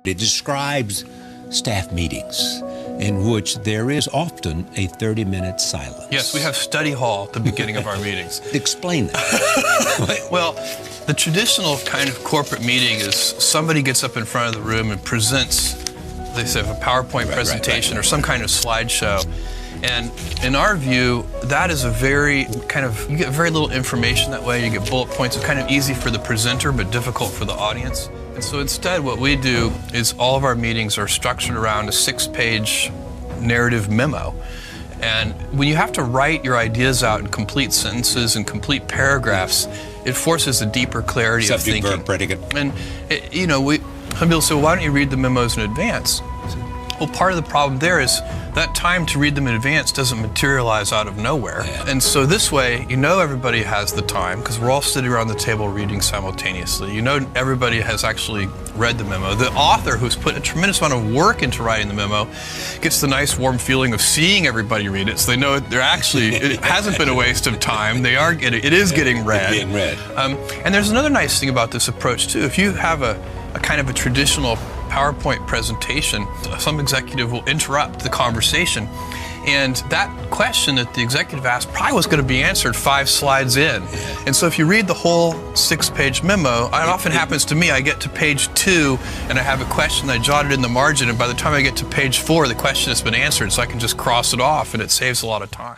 It describes staff meetings in which there is often a 30-minute silence. Yes, we have study hall at the beginning of our meetings. Explain that. Well, the traditional kind of corporate meeting is somebody gets up in front of the room and presents, they say, a PowerPoint presentation or some kind of slideshow. And in our view, that is a very kind of, you get very little information that way. You get bullet points. It's kind of easy for the presenter, but difficult for the audience. And so instead, what we do is all of our meetings are structured around a 6-page narrative memo. And when you have to write your ideas out in complete sentences and complete paragraphs, it forces a deeper clarity of thinking. Subject, verb, predicate. And, some people say, well, why don't you read the memos in advance? Well, part of the problem there is that time to read them in advance doesn't materialize out of nowhere. Yeah. And so this way, everybody has the time because we're all sitting around the table reading simultaneously. Everybody has actually read the memo. The author, who's put a tremendous amount of work into writing the memo, gets the nice warm feeling of seeing everybody read it. So they know they're actually, it hasn't been a waste of time. It is getting read. Being read. And there's another nice thing about this approach too. If you have a kind of a traditional PowerPoint presentation, some executive will interrupt the conversation, and that question that the executive asked probably was going to be answered 5 slides in. And so if you read the whole 6-page memo, it often happens to me, I get to page 2 and I have a question I jotted in the margin, and by the time I get to page 4, the question has been answered, so I can just cross it off and it saves a lot of time.